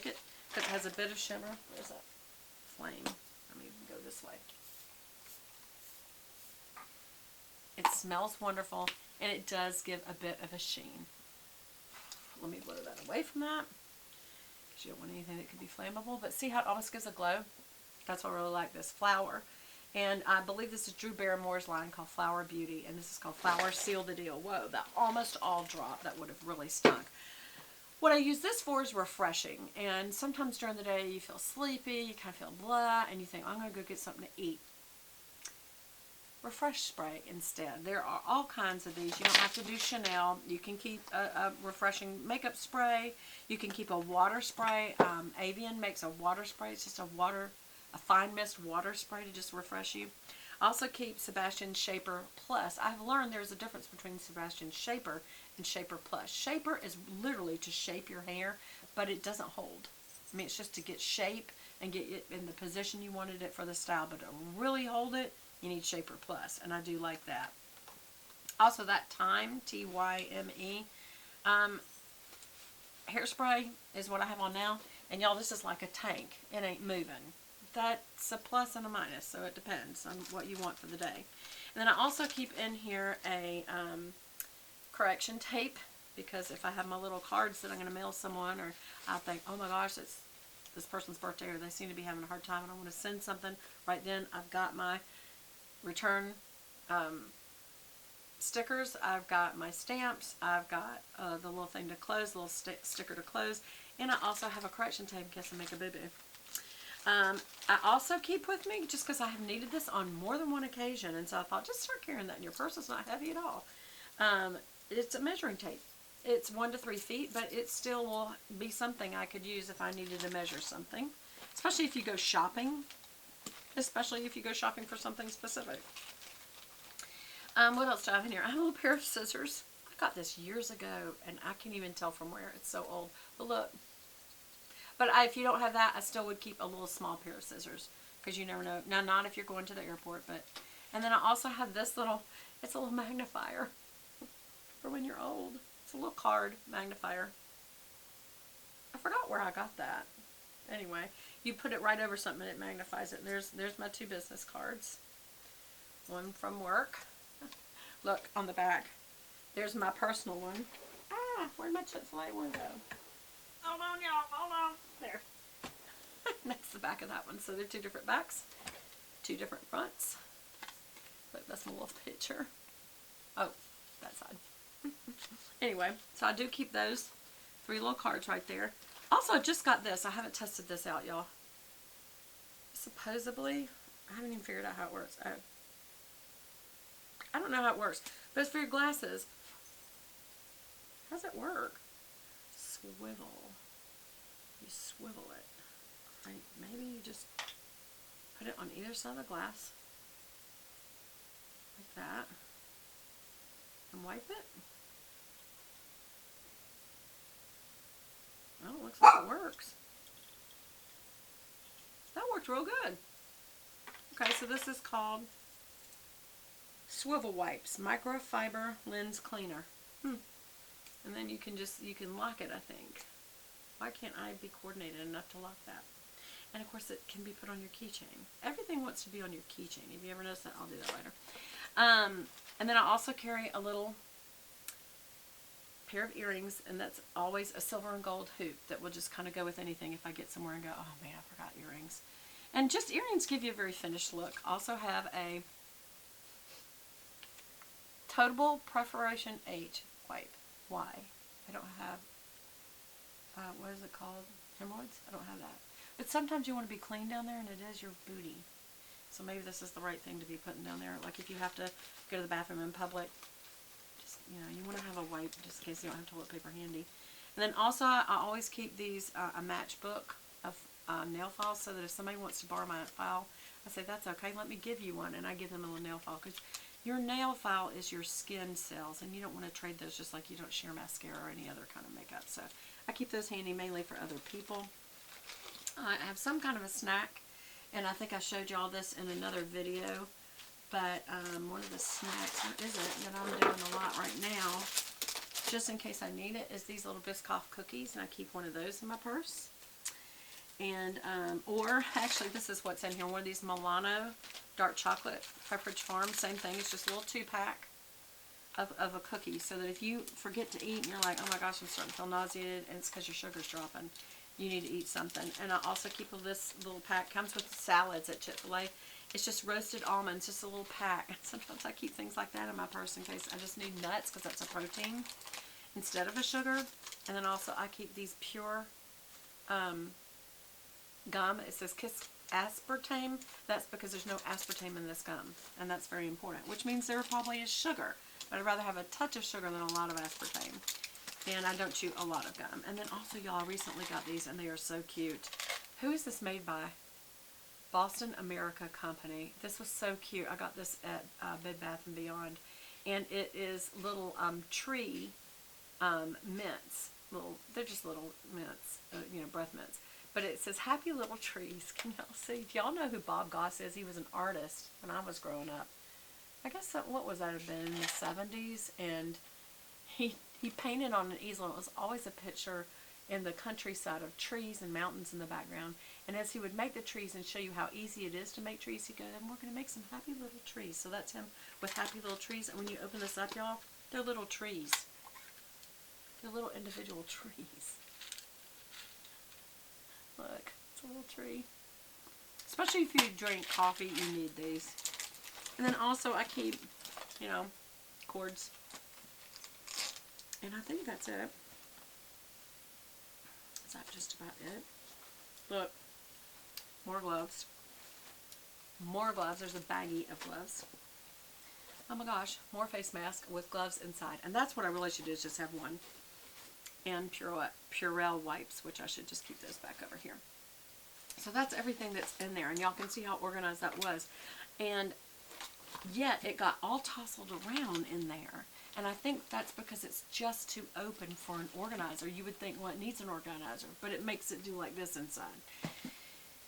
it because it has a bit of shimmer. Where's that flame? Let me go this way. It smells wonderful, and it does give a bit of a sheen. Let me blow that away from that, because you don't want anything that could be flammable. But see how it almost gives a glow? That's why I really like this. Flower. And I believe this is Drew Barrymore's line called Flower Beauty, and this is called Flower Seal the Deal. Whoa, that almost all dropped. That would have really stunk. What I use this for is refreshing, and sometimes during the day you feel sleepy, you kind of feel blah, and you think, I'm going to go get something to eat. Refresh spray instead. There are all kinds of these. You don't have to do Chanel. You can keep a refreshing makeup spray. You can keep a water spray. Avian makes a water spray. It's just a fine mist water spray to just refresh you. I also keep Sebastian Shaper Plus. I've learned there's a difference between Sebastian Shaper and Shaper Plus. Shaper is literally to shape your hair, but it doesn't hold. I mean, it's just to get shape and get it in the position you wanted it for the style, but to really hold it, you need Shaper Plus, and I do like that. Also, that Thyme, T-Y-M-E, hairspray is what I have on now, and y'all, this is like a tank. It ain't moving. That's a plus and a minus, so it depends on what you want for the day. And then I also keep in here a correction tape, because if I have my little cards that I'm going to mail someone, or I think, oh my gosh, it's this person's birthday, or they seem to be having a hard time and I want to send something right then, I've got my return stickers, I've got my stamps, I've got the little thing to close, the little sticker to close, and I also have a correction tape in case I make a boo-boo. I also keep with me, just because I have needed this on more than one occasion, and so I thought, just start carrying that in your purse. It's not heavy at all. It's a measuring tape. It's 1 to 3 feet, but it still will be something I could use if I needed to measure something, especially if you go shopping, for something specific. What else do I have in here? I have a little pair of scissors. I got this years ago, and I can't even tell from where. It's so old. But look. But if you don't have that, I still would keep a little small pair of scissors, because you never know. Now, not if you're going to the airport, but. And then I also have this little, it's a little magnifier for when you're old. It's a little card magnifier. I forgot where I got that. Anyway, you put it right over something and it magnifies it. There's my 2 business cards. One from work. Look, on the back. There's my personal one. Ah, where'd my Chick-fil-A one go? Hold on, y'all. Hold on. There. That's the back of that one. So they're 2 different backs. 2 different fronts. Look, that's my little picture. Oh, that side. Anyway, so I do keep those 3 little cards right there. Also, I just got this. I haven't tested this out, y'all. Supposedly, I haven't even figured out how it works. I don't know how it works, but it's for your glasses. How does it work? Swivel. You swivel it. Right? Maybe you just put it on either side of the glass. Like that. And wipe it. Well, it looks like it works. That worked real good. Okay, so this is called Swivel Wipes Microfiber Lens Cleaner. And then you can lock it, I think. Why can't I be coordinated enough to lock that? And of course it can be put on your keychain. Everything wants to be on your keychain. If you ever noticed that, I'll do that later. And then I also carry a little pair of earrings, and that's always a silver and gold hoop that will just kind of go with anything if I get somewhere and go, oh man, I forgot earrings. And just earrings give you a very finished look. Also have a Totable Perforation H wipe. Why? I don't have, what is it called? Hemorrhoids? I don't have that. But sometimes you want to be clean down there, and it is your booty. So maybe this is the right thing to be putting down there. Like if you have to go to the bathroom in public, just, you know, you want to have a wipe just in case you don't have toilet paper handy. And then also, I always keep these, a matchbook of nail files, so that if somebody wants to borrow my file, I say, that's okay, let me give you one, and I give them a little nail file, because your nail file is your skin cells, and you don't want to trade those just like you don't share mascara or any other kind of makeup. So I keep those handy mainly for other people. I have some kind of a snack, and I think I showed you all this in another video, but one of the snacks, what is it, that I'm doing a lot right now, just in case I need it, is these little Biscoff cookies, and I keep one of those in my purse. And, or actually this is what's in here. One of these Milano dark chocolate Pepperidge Farm. Same thing. It's just a little 2-pack of a cookie. So that if you forget to eat and you're like, oh my gosh, I'm starting to feel nauseated, and it's because your sugar's dropping, you need to eat something. And I also keep this little pack. Comes with salads at Chick-fil-A. It's just roasted almonds, just a little pack. And sometimes I keep things like that in my purse in case I just need nuts, because that's a protein instead of a sugar. And then also I keep these pure gum. It says Kiss aspartame. That's because there's no aspartame in this gum, and that's very important, which means there probably is sugar. But I'd rather have a touch of sugar than a lot of aspartame. And I don't chew a lot of gum. And then also, y'all, I recently got these, and they are so cute. Who is this made by? Boston America Company. This was so cute. I got this at Bed Bath & Beyond. And it is little tree mints. They're just little mints, breath mints. But it says happy little trees. Can y'all see? Do y'all know who Bob Goss is? He was an artist when I was growing up. I guess what was that, have been in the 70s? And he painted on an easel. It was always a picture in the countryside of trees and mountains in the background. And as he would make the trees and show you how easy it is to make trees, he'd go, and we're going to make some happy little trees. So that's him with happy little trees. And when you open this up, y'all, they're little trees. They're little individual trees. Look, it's a little tree. Especially if you drink coffee, you need these. And then also I keep, cords. And I think that's it. Is that just about it? Look, more gloves. More gloves. There's a baggie of gloves. Oh my gosh, more face mask with gloves inside. And that's what I really should do, is just have one. And Purell wipes, which I should just keep those back over here. So that's everything that's in there. And y'all can see how organized that was. And yet it got all tousled around in there. And I think that's because it's just too open for an organizer. You would think, well, it needs an organizer, but it makes it do like this inside.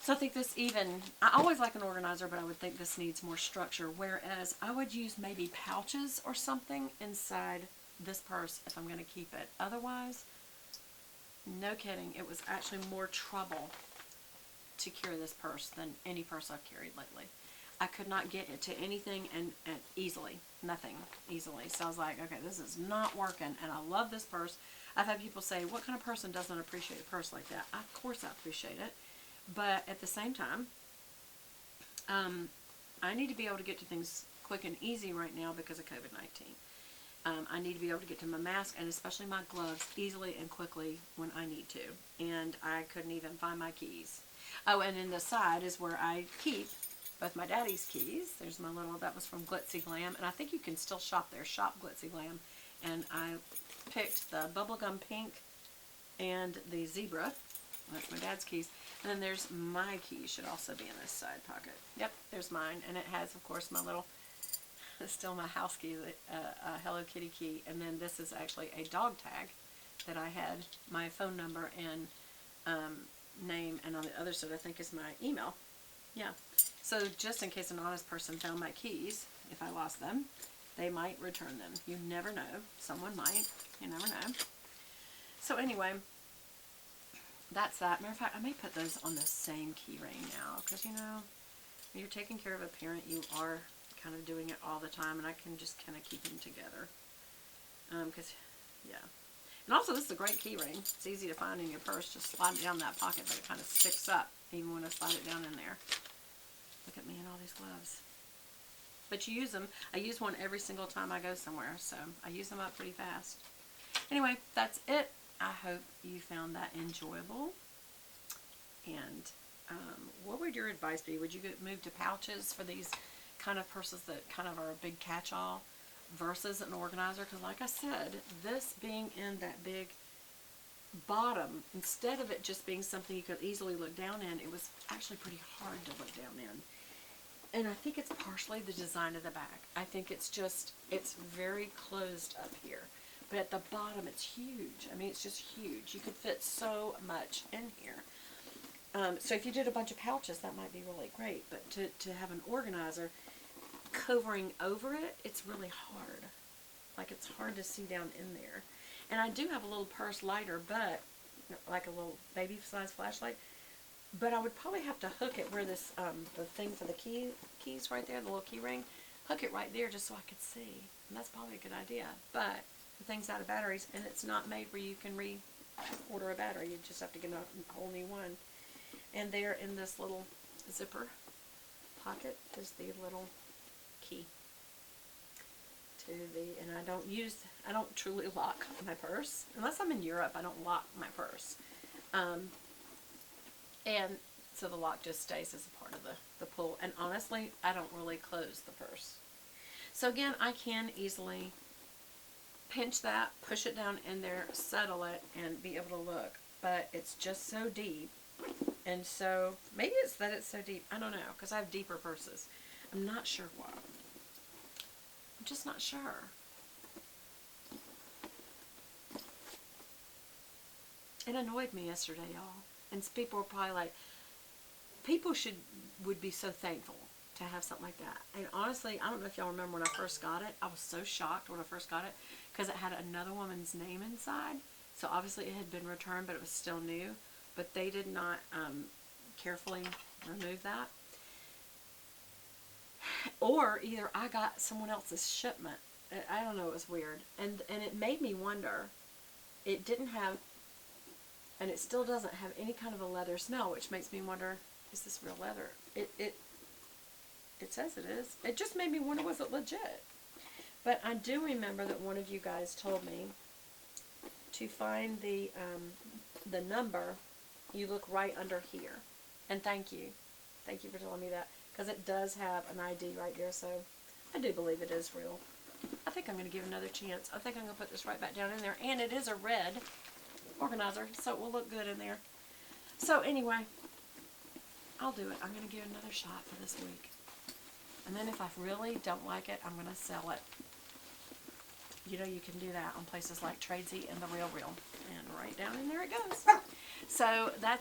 So I think this I always like an organizer, but I would think this needs more structure. Whereas I would use maybe pouches or something inside this purse if I'm going to keep it. Otherwise, no kidding, it was actually more trouble to carry this purse than any purse I've carried lately. I could not get it to anything and easily. Nothing easily. So I was like, okay, this is not working. And I love this purse. I've had people say, what kind of person doesn't appreciate a purse like that? Of course I appreciate it. But at the same time, I need to be able to get to things quick and easy right now because of COVID-19. I need to be able to get to my mask and especially my gloves easily and quickly when I need to. And I couldn't even find my keys. Oh, and in the side is where I keep both my daddy's keys. There's my little, that was from Glitzy Glam. And I think you can still shop there. Shop Glitzy Glam. And I picked the bubblegum pink and the zebra. That's my dad's keys. And then there's my keys. Should also be in this side pocket. Yep, there's mine. And it has, of course, my little, it's still my house key, a Hello Kitty key. And then this is actually a dog tag that I had my phone number and name. And on the other side, I think, is my email. Yeah. So just in case an honest person found my keys, if I lost them, they might return them. You never know. Someone might. You never know. So anyway, that's that. Matter of fact, I may put those on the same key ring now. Because, when you're taking care of a parent, you are kind of doing it all the time. And I can just kind of keep them together. Because, yeah. And also, this is a great key ring. It's easy to find in your purse. Just slide it down that pocket, but it kind of sticks up even when I slide it down in there. Look at me in all these gloves. But you use them. I use one every single time I go somewhere, so I use them up pretty fast. Anyway, that's it. I hope you found that enjoyable. And what would your advice be? Would you move to pouches for these kind of purses that kind of are a big catch-all versus an organizer? Because like I said, this being in that big bottom, instead of it just being something you could easily look down in, it was actually pretty hard to look down in. And I think it's partially the design of the back. I think it's very closed up here. But at the bottom, it's huge. I mean, it's just huge. You could fit so much in here. So if you did a bunch of pouches, that might be really great. But to have an organizer covering over it, it's really hard. Like, it's hard to see down in there. And I do have a little purse lighter, but like a little baby-sized flashlight. But I would probably have to hook it where this, the thing for the keys right there, the little key ring, hook it right there just so I could see. And that's probably a good idea. But the thing's out of batteries, and it's not made where you can order a battery. You just have to get a whole new one. And there in this little zipper pocket is the little key to the, and I don't truly lock my purse. Unless I'm in Europe, I don't lock my purse. And so the lock just stays as a part of the pull. And honestly, I don't really close the purse. So again, I can easily pinch that, push it down in there, settle it, and be able to look. But it's just so deep. And so, maybe it's that it's so deep. I don't know, because I have deeper purses. I'm not sure why. I'm just not sure. It annoyed me yesterday, y'all. And people were probably like, people would be so thankful to have something like that. And honestly, I don't know if y'all remember when I first got it. I was so shocked when I first got it because it had another woman's name inside. So obviously it had been returned, but it was still new. But they did not carefully remove that. Or either I got someone else's shipment. I don't know, it was weird. And it made me wonder. It didn't have, and it still doesn't have any kind of a leather smell, which makes me wonder, is this real leather? It says it is. It just made me wonder, was it legit? But I do remember that one of you guys told me to find the number. You look right under here. And thank you. Thank you for telling me that. Because it does have an ID right there. So I do believe it is real. I think I'm going to give it another chance. I think I'm going to put this right back down in there. And it is a red organizer. So it will look good in there. So anyway, I'll do it. I'm going to give it another shot for this week. And then if I really don't like it, I'm going to sell it. You know, you can do that on places like Tradesy and The Real. And right down in there it goes. So that's